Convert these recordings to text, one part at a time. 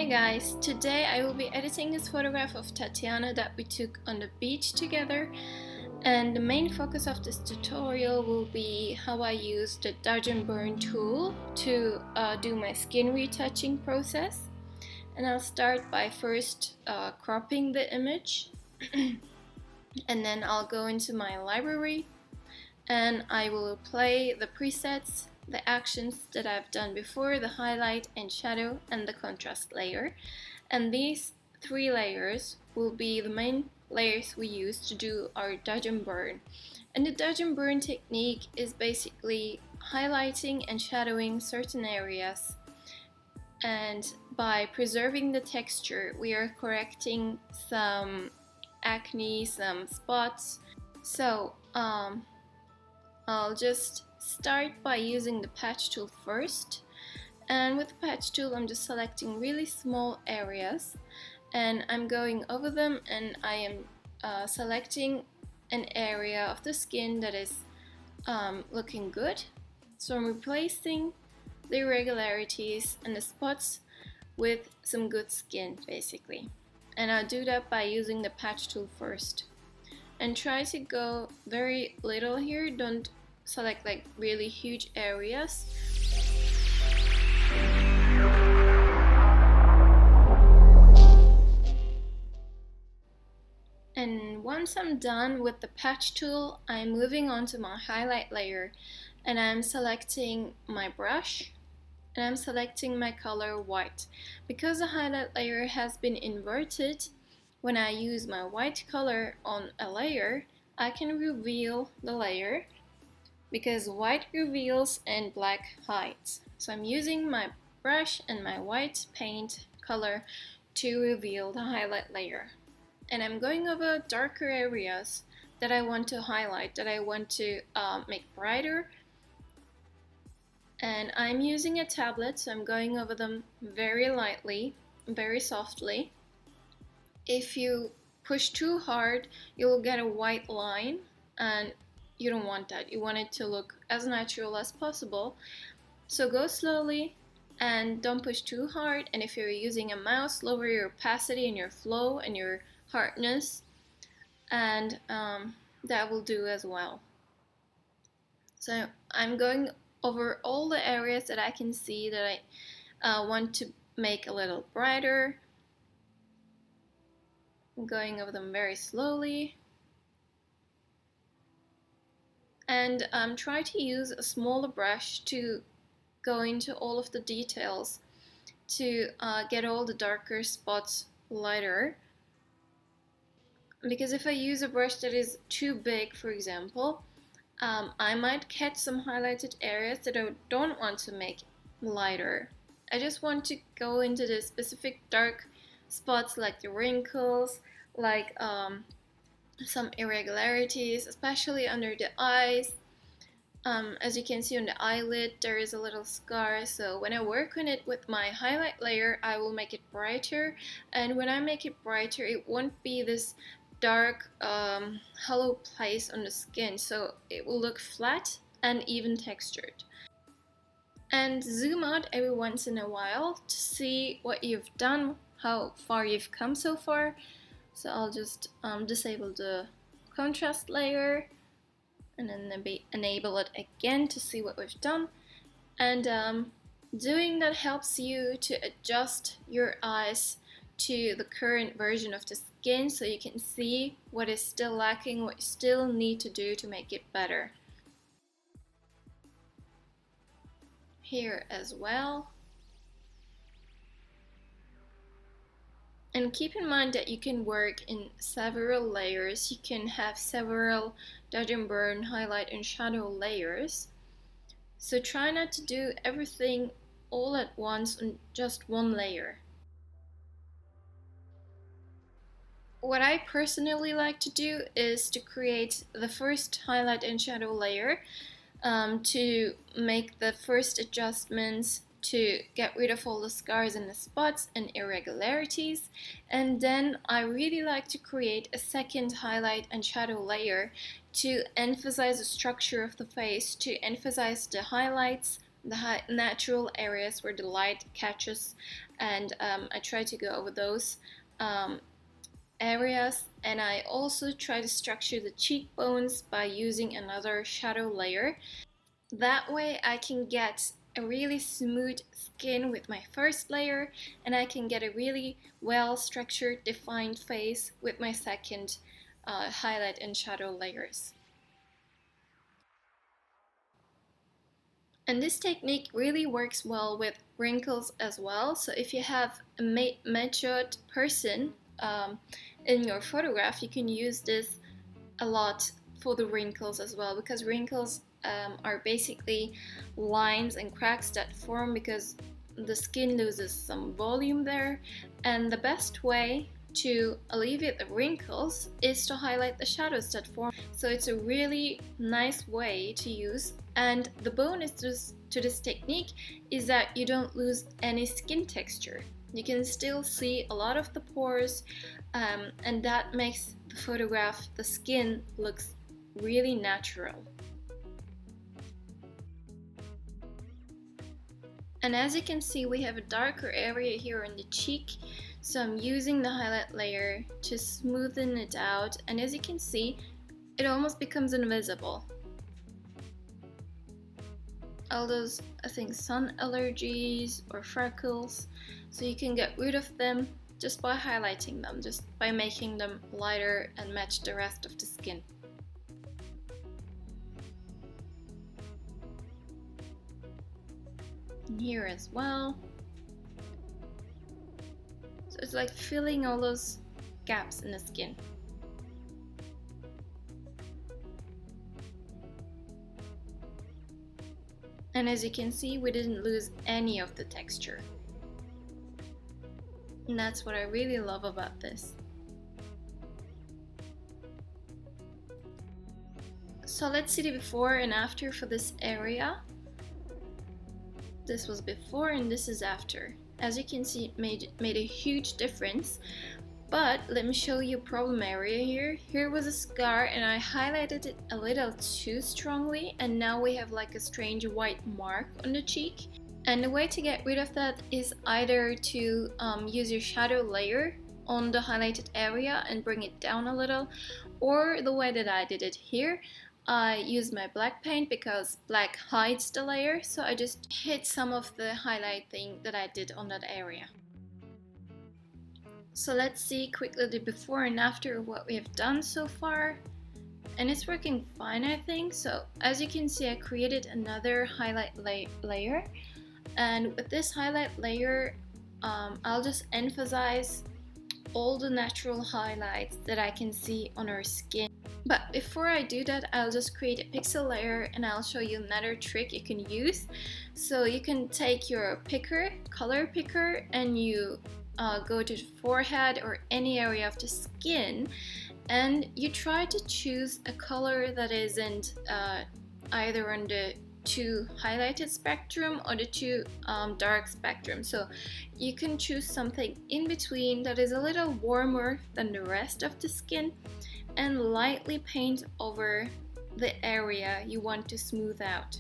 Hey guys, today I will be editing this photograph of Tatiana that we took on the beach together, and the main focus of this tutorial will be how I use the dodge and burn tool to do my skin retouching process. And I'll start by first cropping the image and then I'll go into my library and I will play the presets, the actions that I've done before, the highlight and shadow and the contrast layer. And these three layers will be the main layers we use to do our dodge and burn. And the dodge and burn technique is basically highlighting and shadowing certain areas, and by preserving the texture we are correcting some acne, some spots. So I'll just start by using the patch tool first, and with the patch tool I'm just selecting really small areas and I'm going over them, and I am selecting an area of the skin that is looking good. So I'm replacing the irregularities and the spots with some good skin basically, and I'll do that by using the patch tool first. And try to go very little here, don't select like really huge areas. And once I'm done with the patch tool, I'm moving on to my highlight layer and I'm selecting my brush and I'm selecting my color white. Because the highlight layer has been inverted, when I use my white color on a layer, I can reveal the layer because white reveals and black hides. So I'm using my brush and my white paint color to reveal the highlight layer. And I'm going over darker areas that I want to highlight, that I want to make brighter. And I'm using a tablet, so I'm going over them very lightly, very softly. If you push too hard, you will get a white line, and you don't want that. You want it to look as natural as possible. So go slowly and don't push too hard. And if you're using a mouse, lower your opacity and your flow and your hardness, and that will do as well. So I'm going over all the areas that I can see that I want to make a little brighter. I'm going over them very slowly, and try to use a smaller brush to go into all of the details to get all the darker spots lighter. Because if I use a brush that is too big, for example, I might catch some highlighted areas that I don't want to make lighter. I just want to go into the specific dark spots like the wrinkles, like some irregularities, especially under the eyes. As you can see on the eyelid, there is a little scar, so when I work on it with my highlight layer, I will make it brighter, and when I make it brighter, it won't be this dark hollow place on the skin, so it will look flat and even textured. And zoom out every once in a while to see what you've done, how far you've come so far. So I'll just disable the contrast layer and then enable it again to see what we've done. And doing that helps you to adjust your eyes to the current version of the skin, so you can see what is still lacking, what you still need to do to make it better. Here as well. And keep in mind that you can work in several layers. You can have several dodge and burn, highlight and shadow layers. So try not to do everything all at once on just one layer. What I personally like to do is to create the first highlight and shadow layer to make the first adjustments to get rid of all the scars and the spots and irregularities, and then I really like to create a second highlight and shadow layer to emphasize the structure of the face, to emphasize the highlights the natural areas where the light catches, and I try to go over those um, areas. And I also try to structure the cheekbones by using another shadow layer. That way I can get a really smooth skin with my first layer, and I can get a really well structured, defined face with my second highlight and shadow layers. And this technique really works well with wrinkles as well. So if you have a matured person in your photograph, you can use this a lot for the wrinkles as well, because wrinkles are basically lines and cracks that form because the skin loses some volume there, and the best way to alleviate the wrinkles is to highlight the shadows that form. So it's a really nice way to use, and the bonus to this technique is that you don't lose any skin texture. You can still see a lot of the pores, and that makes the photograph, the skin, looks really natural. And as you can see, we have a darker area here on the cheek, so I'm using the highlight layer to smoothen it out, and as you can see, it almost becomes invisible. All those, I think, sun allergies or freckles, so you can get rid of them just by highlighting them, just by making them lighter and match the rest of the skin. And here as well. So it's like filling all those gaps in the skin. And as you can see, we didn't lose any of the texture. And that's what I really love about this. So let's see the before and after for this area. This was before and this is after. As you can see, it made a huge difference. But let me show you a problem area here. Here was a scar and I highlighted it a little too strongly, and now we have like a strange white mark on the cheek. And the way to get rid of that is either to use your shadow layer on the highlighted area and bring it down a little, or the way that I did it here, I used my black paint because black hides the layer, so I just hit some of the highlighting that I did on that area. So let's see quickly the before and after of what we have done so far. And it's working fine, I think. So as you can see, I created another highlight layer. And with this highlight layer, I'll just emphasize all the natural highlights that I can see on our skin. But before I do that, I'll just create a pixel layer and I'll show you another trick you can use. So you can take your color picker, and you go to the forehead or any area of the skin, and you try to choose a color that isn't either on the too highlighted spectrum or the too dark spectrum. So you can choose something in between that is a little warmer than the rest of the skin, and lightly paint over the area you want to smooth out.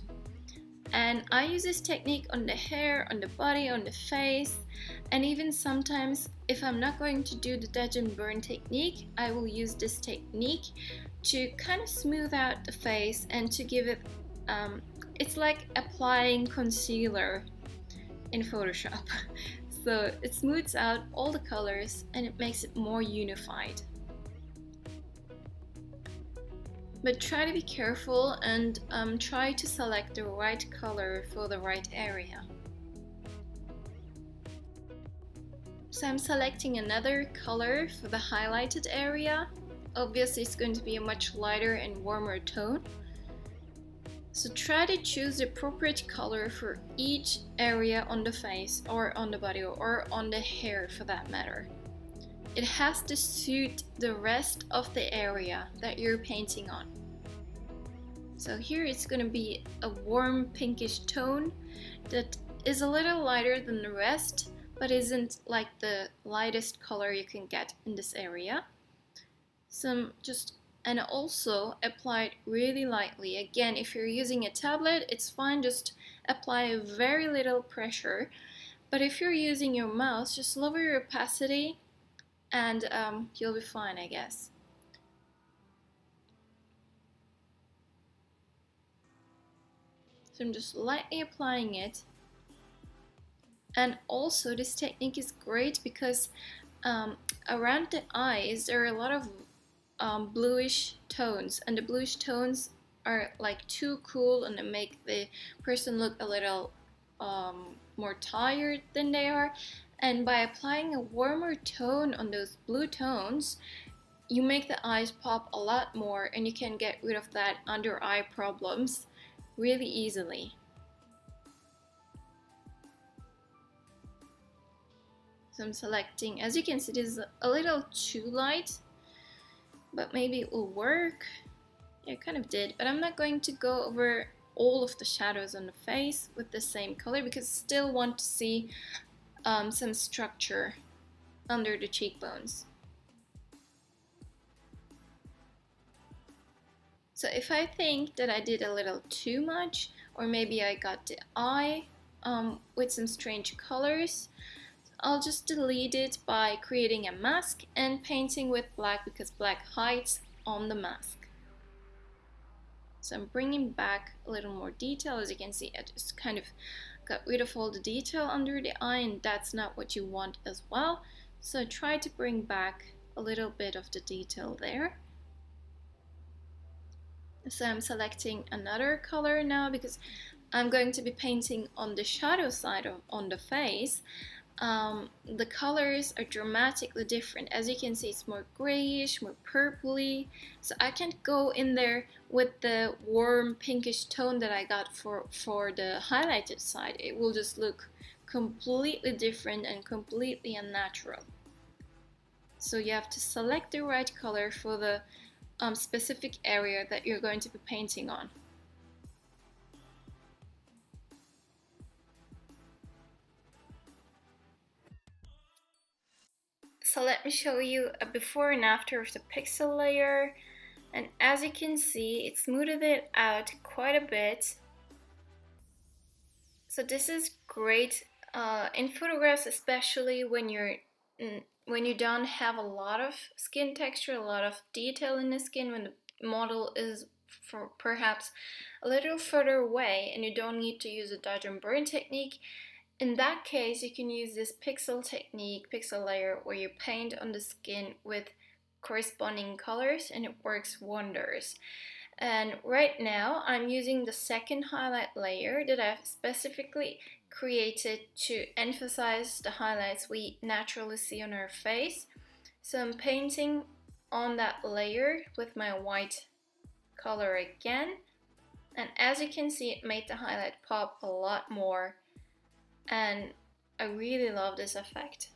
And I use this technique on the hair, on the body, on the face, and even sometimes if I'm not going to do the dodge and burn technique, I will use this technique to kind of smooth out the face and to give it, it's like applying concealer in Photoshop. So it smooths out all the colors and it makes it more unified. But try to be careful and try to select the right color for the right area. So I'm selecting another color for the highlighted area. Obviously it's going to be a much lighter and warmer tone. So try to choose the appropriate color for each area on the face or on the body or on the hair for that matter. It has to suit the rest of the area that you're painting on. So here it's going to be a warm pinkish tone that is a little lighter than the rest, but isn't like the lightest color you can get in this area. And also apply it really lightly. Again, if you're using a tablet, it's fine, just apply very little pressure, but if you're using your mouse, just lower your opacity and you'll be fine, I guess. So I'm just lightly applying it. And also this technique is great because around the eyes there are a lot of bluish tones, and the bluish tones are like too cool and they make the person look a little more tired than they are. And by applying a warmer tone on those blue tones, you make the eyes pop a lot more and you can get rid of that under eye problems really easily. So I'm selecting, as you can see, this is a little too light, but maybe it will work. Yeah, it kind of did, but I'm not going to go over all of the shadows on the face with the same color because I still want to see some structure under the cheekbones. So if I think that I did a little too much, or maybe I got the eye with some strange colors, I'll just delete it by creating a mask and painting with black because black hides on the mask. So I'm bringing back a little more detail. As you can see, I just kind of got rid of all the detail under the eye, and that's not what you want as well. So try to bring back a little bit of the detail there. So I'm selecting another color now because I'm going to be painting on the shadow side on the face. The colors are dramatically different. As you can see, it's more grayish, more purpley. So I can't go in there with the warm pinkish tone that I got for the highlighted side. It will just look completely different and completely unnatural. So you have to select the right color for the specific area that you're going to be painting on. So let me show you a before and after of the pixel layer, and as you can see, it smoothed it out quite a bit. So this is great in photographs, especially when you don't have a lot of skin texture, a lot of detail in the skin, when the model is perhaps a little further away and you don't need to use a dodge and burn technique. In that case, you can use this pixel technique, pixel layer, where you paint on the skin with corresponding colors and it works wonders. And right now I'm using the second highlight layer that I've specifically created to emphasize the highlights we naturally see on our face. So I'm painting on that layer with my white color again, and as you can see, it made the highlight pop a lot more, and I really love this effect.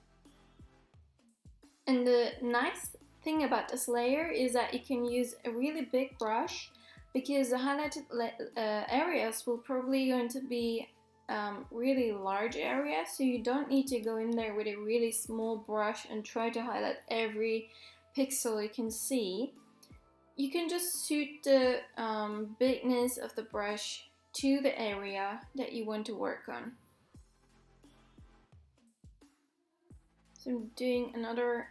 And the nice thing about this layer is that you can use a really big brush because the highlighted areas will probably going to be really large areas, so you don't need to go in there with a really small brush and try to highlight every pixel you can see. You can just suit the bigness of the brush to the area that you want to work on. So I'm doing another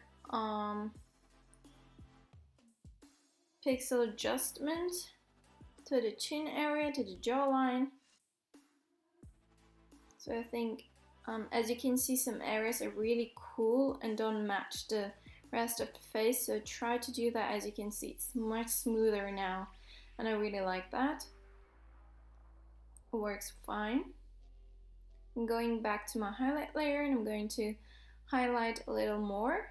pixel adjustment to the chin area, to the jawline. So I think, as you can see, some areas are really cool and don't match the rest of the face. So try to do that. As you can see, it's much smoother now, and I really like that. It works fine. I'm going back to my highlight layer and I'm going to highlight a little more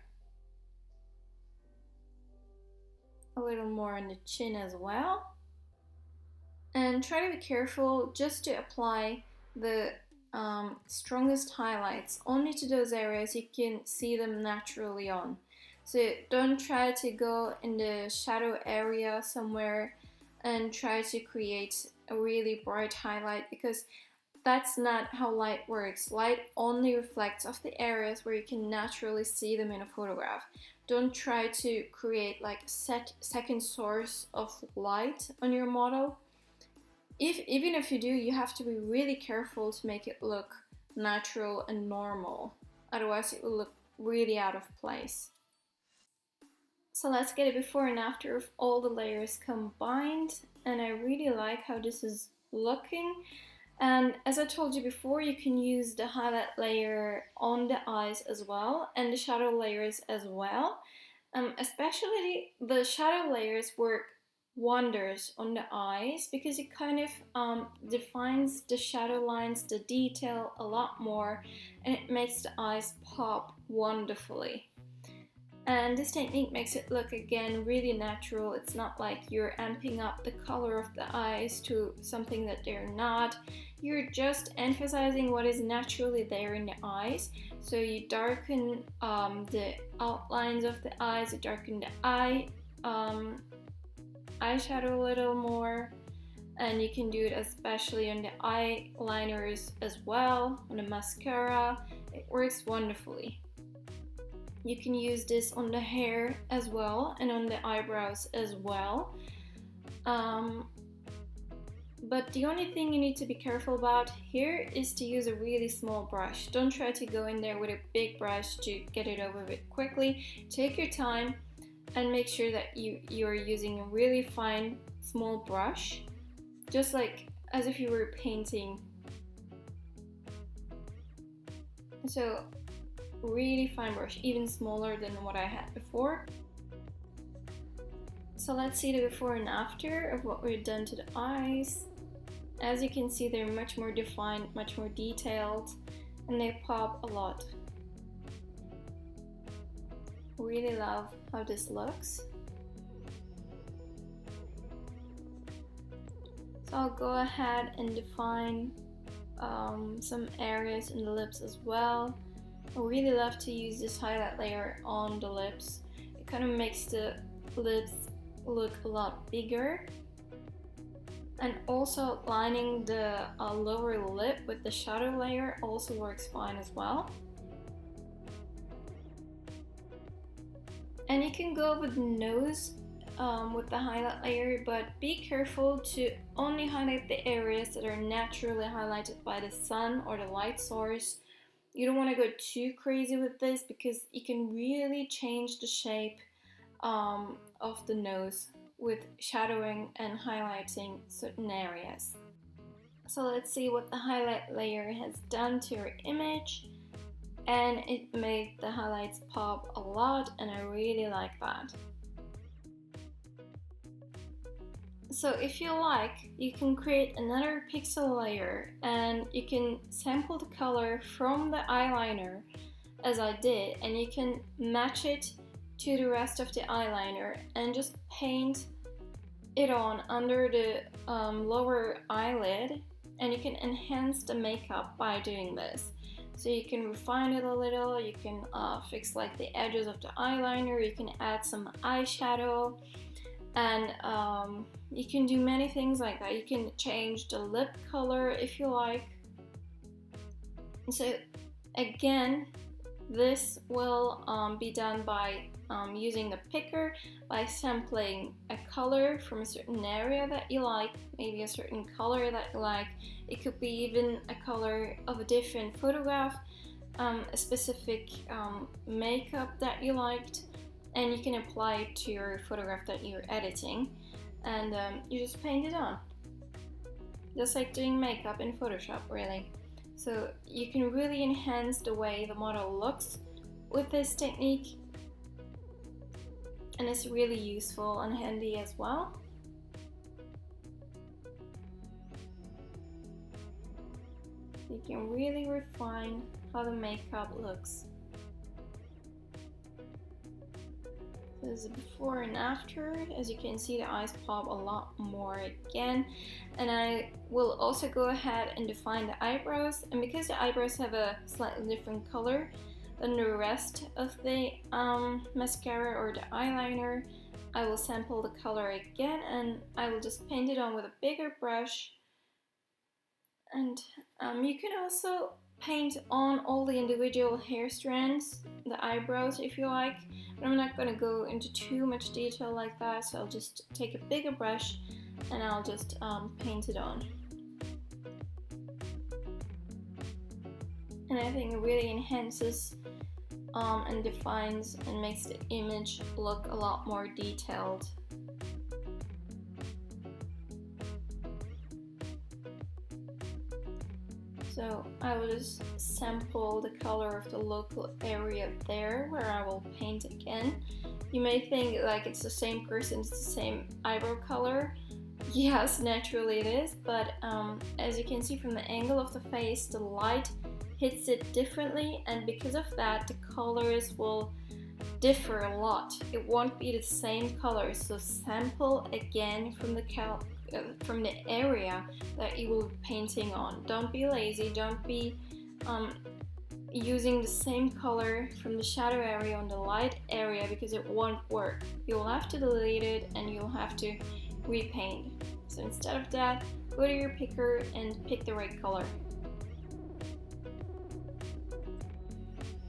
on the chin as well, and try to be careful just to apply the strongest highlights only to those areas you can see them naturally on. So don't try to go in the shadow area somewhere and try to create a really bright highlight, because that's not how light works. Light only reflects off the areas where you can naturally see them in a photograph. Don't try to create like a second source of light on your model. even if you do, you have to be really careful to make it look natural and normal. Otherwise it will look really out of place. So let's get a before and after of all the layers combined, and I really like how this is looking. And as I told you before, you can use the highlight layer on the eyes as well, and the shadow layers as well. Especially the shadow layers work wonders on the eyes because it kind of defines the shadow lines, the detail a lot more, and it makes the eyes pop wonderfully. And this technique makes it look again really natural. It's not like you're amping up the color of the eyes to something that they're not. You're just emphasizing what is naturally there in the eyes. So you darken the outlines of the eyes, you darken the eyeshadow a little more, and you can do it especially on the eyeliners as well, on the mascara. It works wonderfully. You can use this on the hair as well and on the eyebrows as well. But the only thing you need to be careful about here is to use a really small brush. Don't try to go in there with a big brush to get it over with quickly. Take your time and make sure that you are using a really fine small brush, just like as if you were painting. So really fine brush, even smaller than what I had before. So let's see the before and after of what we've done to the eyes. As you can see, they're much more defined, much more detailed, and they pop a lot. Really love how this looks. So I'll go ahead and define some areas in the lips as well. I really love to use this highlight layer on the lips. It kind of makes the lips look a lot bigger. And also lining the lower lip with the shadow layer also works fine as well. And you can go with the nose with the highlight layer, but be careful to only highlight the areas that are naturally highlighted by the sun or the light source. You don't want to go too crazy with this because you can really change the shape of the nose with shadowing and highlighting certain areas. So let's see what the highlight layer has done to your image, and it made the highlights pop a lot, and I really like that. So if you like, you can create another pixel layer and you can sample the color from the eyeliner as I did, and you can match it to the rest of the eyeliner and just paint it on under the lower eyelid, and you can enhance the makeup by doing this. So you can refine it a little, you can fix like the edges of the eyeliner, you can add some eyeshadow, and you can do many things like that. You can change the lip color if you like. So again, this will be done by using the picker, by sampling a color from a certain area that you like, maybe a certain color that you like. It could be even a color of a different photograph, a specific makeup that you liked, and you can apply it to your photograph that you're editing, and you just paint it on. Just like doing makeup in Photoshop, really. So you can really enhance the way the model looks with this technique, and it's really useful and handy as well. You can really refine how the makeup looks. This is a before and after. As you can see, the eyes pop a lot more again. And I will also go ahead and define the eyebrows. And because the eyebrows have a slightly different color than the rest of the mascara or the eyeliner, I will sample the color again, and I will just paint it on with a bigger brush. And you can also paint on all the individual hair strands, the eyebrows if you like, but I'm not going to go into too much detail like that, so I'll just take a bigger brush and I'll just paint it on. And I think it really enhances and defines and makes the image look a lot more detailed. So I will just sample the color of the local area there where I will paint again. You may think like it's the same person, it's the same eyebrow color. Yes, naturally it is, but as you can see from the angle of the face, the light hits it differently, and because of that the colors will differ a lot. It won't be the same color, so sample again from the area that you will be painting on. Don't be lazy, don't be using the same color from the shadow area on the light area, because it won't work. You'll have to delete it and you'll have to repaint. So instead of that, go to your picker and pick the right color.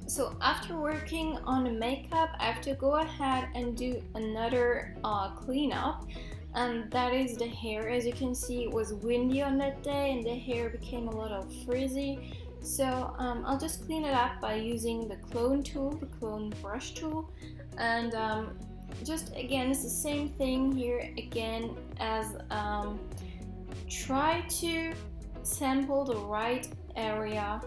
So after working on the makeup, I have to go ahead and do another cleanup, and that is the hair. As you can see, it was windy on that day and the hair became a little frizzy. So I'll just clean it up by using the clone tool, the clone brush tool, and just again, it's the same thing here again as try to sample the right area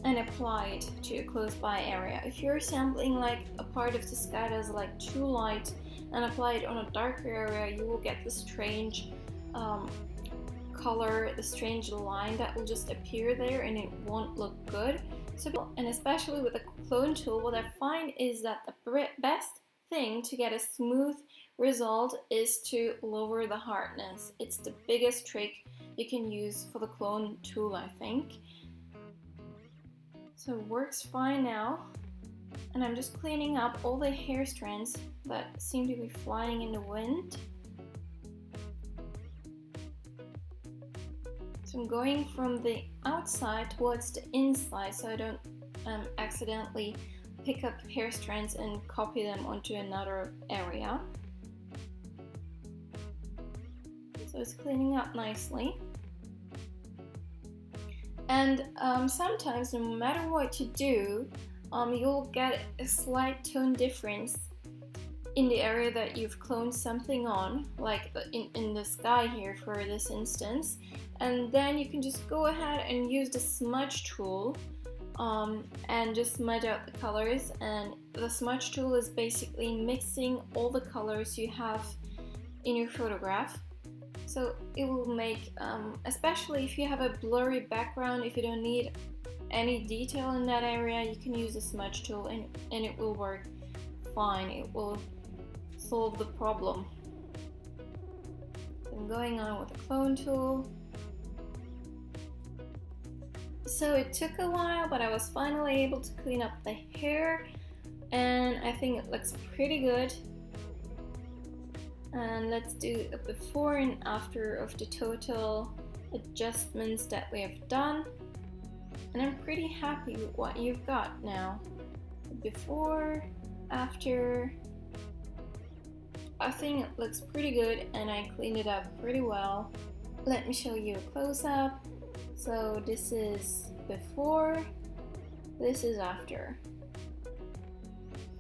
and apply it to a close by area. If you're sampling like a part of the sky that's like too light and apply it on a darker area, you will get the strange color, the strange line that will just appear there, and it won't look good. So, and especially with the clone tool, what I find is that the best thing to get a smooth result is to lower the hardness. It's the biggest trick you can use for the clone tool, I think. So it works fine now, and I'm just cleaning up all the hair strands that seem to be flying in the wind. So I'm going from the outside towards the inside so I don't accidentally pick up hair strands and copy them onto another area. So it's cleaning up nicely. And sometimes, no matter what you do, you'll get a slight tone difference in the area that you've cloned something on, like in the sky here for this instance. And then you can just go ahead and use the smudge tool and just smudge out the colors. And the smudge tool is basically mixing all the colors you have in your photograph. So it will make, especially if you have a blurry background, if you don't need any detail in that area, you can use the smudge tool and it will work fine. It will solve the problem. So I'm going on with the clone tool. So it took a while, but I was finally able to clean up the hair, and I think it looks pretty good. And let's do a before and after of the total adjustments that we have done. And I'm pretty happy with what you've got now. Before, after, I think it looks pretty good and I cleaned it up pretty well. Let me show you a close-up. So this is before, this is after.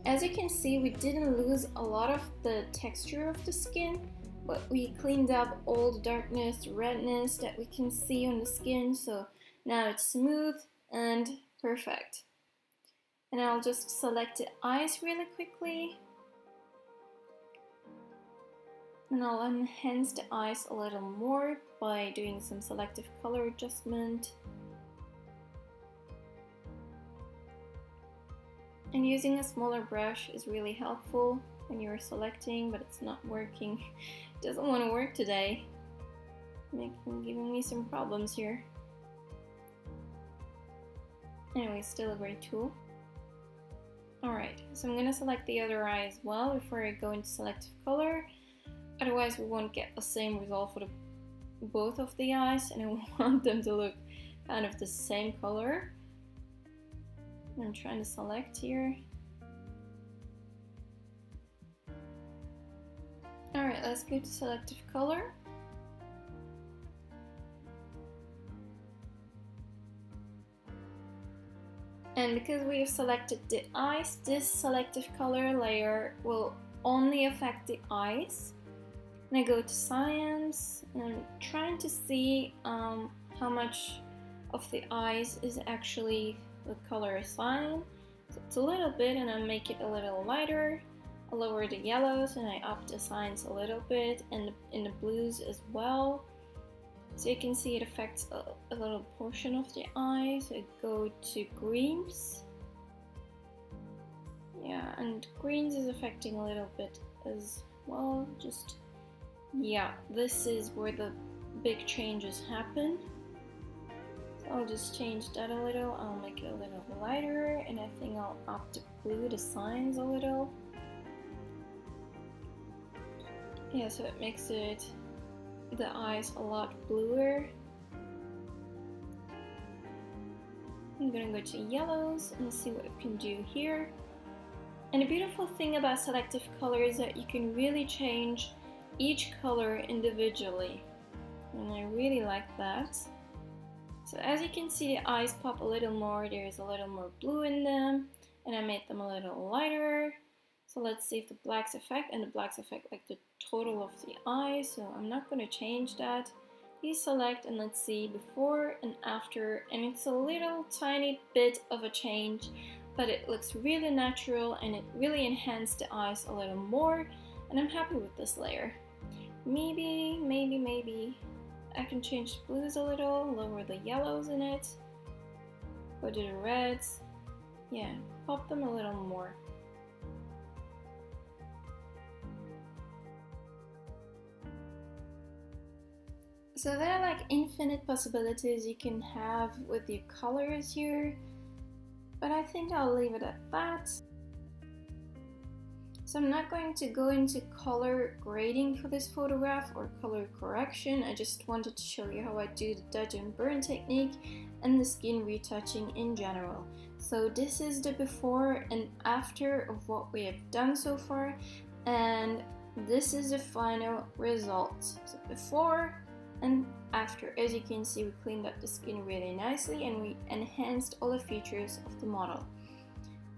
As you can see, we didn't lose a lot of the texture of the skin, but we cleaned up all the darkness, redness that we can see on the skin, so now it's smooth and perfect. And I'll just select the eyes really quickly. And I'll enhance the eyes a little more by doing some selective color adjustment. And using a smaller brush is really helpful when you're selecting, but it's not working. It doesn't want to work today. Giving me some problems here. Anyway, still a great tool. Alright, so I'm going to select the other eye as well before I go into selective color. Otherwise we won't get the same result for both of the eyes, and I want them to look kind of the same color. I'm trying to select here. Alright. Alright, let's go to Selective Color. And because we have selected the eyes, this Selective Color layer will only affect the eyes. And I go to Science, and I'm trying to see how much of the eyes is actually the color assigned. So it's a little bit, and I make it a little lighter. I lower the yellows and I up the signs a little bit, and in the blues as well. So you can see it affects a little portion of the eye. So I go to greens. Yeah, and greens is affecting a little bit as well. Just, yeah, this is where the big changes happen. So I'll just change that a little. I'll make it a little lighter, and I think I'll up the blue, the signs a little. Yeah, so it makes it the eyes a lot bluer. I'm gonna go to yellows and see what we can do here. And the beautiful thing about Selective Color is that you can really change each color individually, and I really like that. So as you can see, the eyes pop a little more. There's a little more blue in them, and I made them a little lighter. So let's see if the blacks affect, and the blacks affect like the total of the eye, so I'm not going to change that. Deselect, and let's see before and after, and it's a little tiny bit of a change, but it looks really natural and it really enhanced the eyes a little more, and I'm happy with this layer. Maybe I can change the blues a little, lower the yellows in it, go to the reds, yeah, pop them a little more. So there are like infinite possibilities you can have with your colors here, but I think I'll leave it at that. So I'm not going to go into color grading for this photograph or color correction. I just wanted to show you how I do the dodge and burn technique and the skin retouching in general. So this is the before and after of what we have done so far, and this is the final result. So before and after, as you can see, we cleaned up the skin really nicely and we enhanced all the features of the model.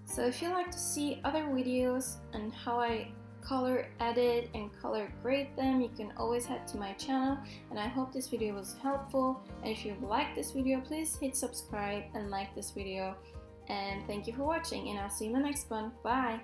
So if you'd like to see other videos on how I color edit and color grade them, you can always head to my channel, and I hope this video was helpful. And if you liked this video, please hit subscribe and like this video, and thank you for watching, and I'll see you in the next one. Bye!